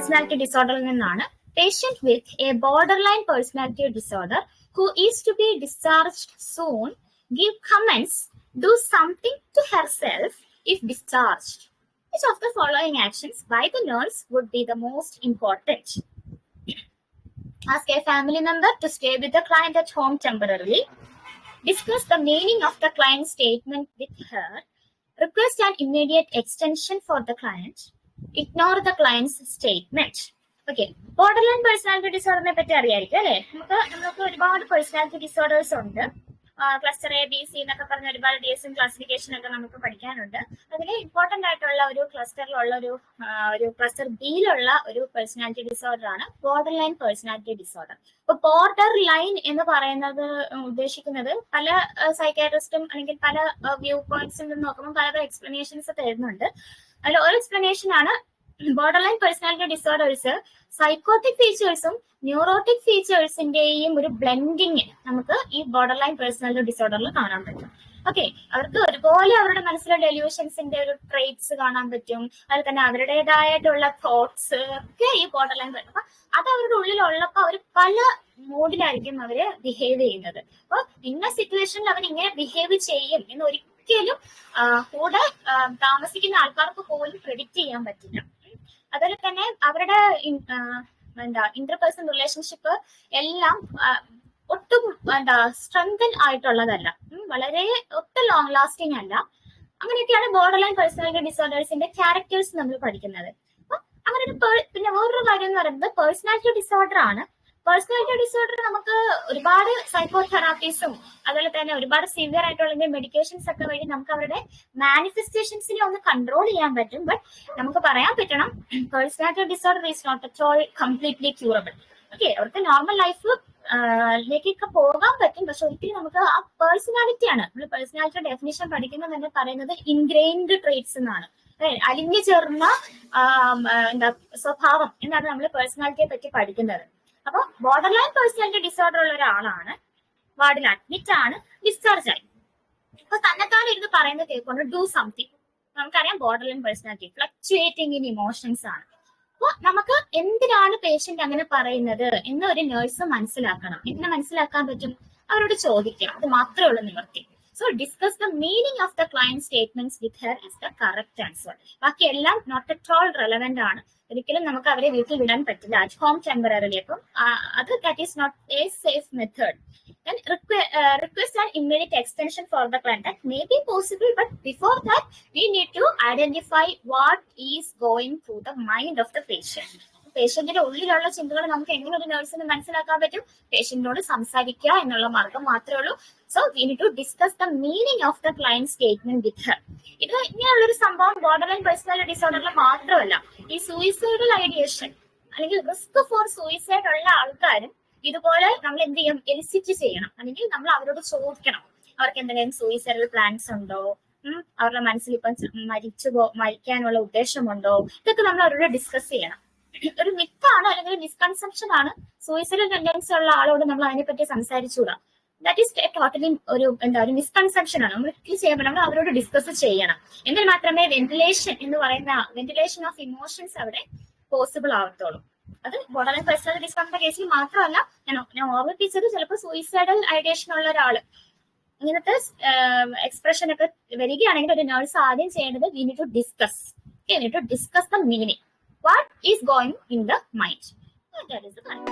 Personality ഡിസോർഡറിൽ നിന്നാണ്. Patient with a borderline personality disorder who is to be discharged soon give comments, do something to herself if discharged. Which of the following actions by the nurse would be the most important? Ask a family member to stay with the client at home temporarily. Discuss the meaning of the client's statement with her. Request an immediate extension for the client. Ignore the client's statement. Okay, borderline personality ഡിസോർഡറിനെ പറ്റി അറിയായിരിക്കും അല്ലെ. നമുക്ക് ഒരുപാട് personality disorders ഉണ്ട്. Cluster A B C എന്നൊക്കെ പറഞ്ഞ ഒരുപാട് DSM ക്ലാസിഫിക്കേഷൻ ഒക്കെ നമുക്ക് പഠിക്കാനുണ്ട്. അതിൽ ഇമ്പോർട്ടന്റ് ആയിട്ടുള്ള ഒരു ക്ലസ്റ്ററിലുള്ള ഒരു ക്ലസ്റ്റർ ബിയിലുള്ള ഒരു പേഴ്സണാലിറ്റി ഡിസോർഡർ ആണ് ബോർഡർലൈൻ പേഴ്സണാലിറ്റി ഡിസോർഡർ. ഇപ്പൊ ബോർഡർ ലൈൻ എന്ന് പറയുന്നത് ഉദ്ദേശിക്കുന്നത് പല സൈക്കാട്രിസ്റ്റും അല്ലെങ്കിൽ പല വ്യൂ പോയിന്റ്സിൽ നിന്ന് നോക്കുമ്പോൾ പല എക്സ്പ്ലനേഷൻസ് തരുന്നുണ്ട്. അതിൽ ഒരു എക്സ്പ്ലനേഷൻ ആണ് ബോർഡർലൈൻ പേഴ്സണാലിറ്റി ഡിസോർഡേഴ്സ് സൈക്കോട്ടിക് ഫീച്ചേഴ്സും ന്യൂറോട്ടിക് ഫീച്ചേഴ്സിന്റെയും ഒരു ബ്ലെൻഡിങ് നമുക്ക് ഈ ബോർഡർലൈൻ പേഴ്സണാലിറ്റി ഡിസോർഡറിൽ കാണാൻ പറ്റും. ഓക്കെ, അവർക്ക് ഒരുപോലെ അവരുടെ മനസ്സിലെ ഡെല്യൂഷൻസിന്റെ ഒരു ട്രേറ്റ്സ് കാണാൻ പറ്റും. അതിൽ തന്നെ അവരുടേതായിട്ടുള്ള തോട്ട്സ് ഒക്കെ ഈ ബോർഡർലൈൻ അപ്പൊ അത് അവരുടെ ഉള്ളിലുള്ളപ്പോ അവർ പല മൂഡിലായിരിക്കും അവര് ബിഹേവ് ചെയ്യുന്നത്. അപ്പൊ ഇന്ന സിറ്റുവേഷനിൽ അവർ ഇങ്ങനെ ബിഹേവ് ചെയ്യും എന്ന് ഒരിക്കലും കൂടെ താമസിക്കുന്ന ആൾക്കാർക്ക് പോലും പ്രെഡിക്റ്റ് ചെയ്യാൻ പറ്റില്ല. അതുപോലെ തന്നെ അവരുടെ ഇന്റർപേഴ്സണൽ റിലേഷൻഷിപ്പ് എല്ലാം ഒട്ടും സ്ട്രെങ്തൻ ആയിട്ടുള്ളതല്ല, വളരെ ഒട്ടും ലോങ് ലാസ്റ്റിംഗ് അല്ല. അങ്ങനെയൊക്കെയാണ് ബോർഡർലൈൻ പേഴ്സണാലിറ്റി ഡിസോർഡേഴ്സിന്റെ ക്യാരക്ടേഴ്സ് നമ്മൾ പഠിക്കുന്നത്. അപ്പൊ അങ്ങനെ പിന്നെ വേറൊരു കാര്യം എന്ന് പറയുന്നത് പേഴ്സണാലിറ്റി ഡിസോർഡർ ആണ്. പേഴ്സണാലിറ്റി ഡിസോർഡർ നമുക്ക് ഒരുപാട് സൈക്കോ തെറാപ്പീസും അതുപോലെ തന്നെ ഒരുപാട് സിവിയർ ആയിട്ടുള്ള മെഡിക്കേഷൻസ് ഒക്കെ വഴി നമുക്ക് അവരുടെ മാനിഫെസ്റ്റേഷൻസിനെ ഒന്ന് കൺട്രോൾ ചെയ്യാൻ പറ്റും. ബട്ട് നമുക്ക് പറയാൻ പറ്റണം personality disorder is not at all completely curable. Okay, അവർക്ക് നോർമൽ ലൈഫിലേക്കൊക്കെ പോകാൻ പറ്റും. പക്ഷെ ഒരിക്കലും നമുക്ക് ആ പേഴ്സണാലിറ്റിയാണ് നമ്മൾ പേഴ്സണാലിറ്റി ഡെഫിനിഷൻ പഠിക്കുന്നത് തന്നെ പറയുന്നത് ഇൻഗ്രെയിൻഡ് ട്രേറ്റ്സ് എന്നാണ്. അലിഞ്ഞു ചേർന്ന സ്വഭാവം എന്നാണ് നമ്മൾ പേഴ്സണാലിറ്റിയെ പറ്റി പഠിക്കുന്നത്. അപ്പൊ ബോർഡർലൈൻ പേഴ്സണാലിറ്റി ഡിസോർഡർ ഉള്ള ഒരാളാണ്, വാർഡിൽ അഡ്മിറ്റ് ആണ്, ഡിസ്ചാർജ് ആയി. അപ്പൊ തന്നെത്താൻ ഇരുന്ന് പറയുന്നത് കേൾക്കൊണ്ട് ഡു സംതിങ്. നമുക്കറിയാം borderline personality fluctuating in emotions ആണ്. അപ്പൊ നമുക്ക് എന്തിനാണ് പേഷ്യന്റ് അങ്ങനെ പറയുന്നത് എന്ന് ഒരു നേഴ്സ് മനസ്സിലാക്കണം. എങ്ങനെ മനസ്സിലാക്കാൻ പറ്റും? അവരോട് ചോദിക്കാം, അത് മാത്രമേ ഉള്ളൂ നിവർത്തി. So discuss the meaning of the client statements with her is the correct answer. ബാക്കി എല്ലാം നോട്ട് അറ്റ് ഓൾ റെലവെന്റ് ആണ്. ഒരിക്കലും നമുക്ക് അവരെ വീട്ടിൽ വിടാൻ പറ്റില്ല അറ്റ് ഹോം ടെമ്പററി. അപ്പം അത് that is not a safe method. Then request an immediate extension for the client. That may be possible, but before that we need to identify what is going through the mind of the patient. പേഷ്യന്റിന്റെ ഉള്ളിലുള്ള ചിന്തകൾ നമുക്ക് എങ്ങനെ ഒരു നഴ്സിന് മനസ്സിലാക്കാൻ പറ്റും? പേഷ്യന്റിനോട് സംസാരിക്കുക എന്നുള്ള മാർഗം മാത്രമേ ഉള്ളൂ. So we need to discuss the meaning of the client statement with her. ഇത് ഇങ്ങനെയുള്ളൊരു സംഭവം ബോർഡർലൈൻ പേഴ്സണാലിറ്റി ഡിസോർഡറിൽ മാത്രമല്ല, ഈ സൂയിസൈഡൽ ഐഡിയേഷൻ അല്ലെങ്കിൽ റിസ്ക് ഫോർ സൂയിസൈഡ് ഉള്ള ആൾക്കാരും ഇതുപോലെ നമ്മൾ എന്ത് ചെയ്യും? എലിസിറ്റ് ചെയ്യണം, അല്ലെങ്കിൽ നമ്മൾ അവരോട് ചോദിക്കണം അവർക്ക് എന്തെങ്കിലും സൂയിസൈഡൽ പ്ലാൻസ് ഉണ്ടോ, അവരുടെ മനസ്സിൽ ഇപ്പം മരിക്കാനുള്ള ഉദ്ദേശമുണ്ടോ, ഇതൊക്കെ നമ്മൾ അവരോട് ഡിസ്കസ് ചെയ്യണം. ഒരു മിത്താണ് അല്ലെങ്കിൽ മിസ്കൺസെപ്ഷൻ ആണ് സൂയിസൈഡൽ ടെൻഡൻസി ഉള്ള ആളോട് നമ്മൾ അതിനെപ്പറ്റി സംസാരിച്ചുകൂടാ. ദാറ്റ് ഈസ് ടോട്ടലി ഒരു മിസ്കൺസെപ്ഷൻ ആണ്. നമ്മൾ ചെയ്യുമ്പോൾ നമ്മൾ അവരോട് ഡിസ്കസ് ചെയ്യണം. എന്നാൽ മാത്രമേ വെന്റിലേഷൻ ഓഫ് ഇമോഷൻസ് അവിടെ പോസിബിൾ ആവത്തുള്ളൂ. അത് ബോർഡർലൈൻ പേഴ്സണാലിറ്റി ഡിസോർഡറിന്റെ കേസിൽ മാത്രമല്ല, ഞാൻ ഓർമ്മിപ്പിച്ചത് ചിലപ്പോൾ സൂയിസൈഡൽ ഐഡിയേഷൻ ഉള്ള ഒരാള് ഇങ്ങനത്തെ എക്സ്പ്രഷൻ ഒക്കെ വരികയാണെങ്കിൽ ഒരു നേഴ്സ് ആദ്യം ചെയ്യേണ്ടത് we need to discuss the meaning. What is going in the mind? That is the point.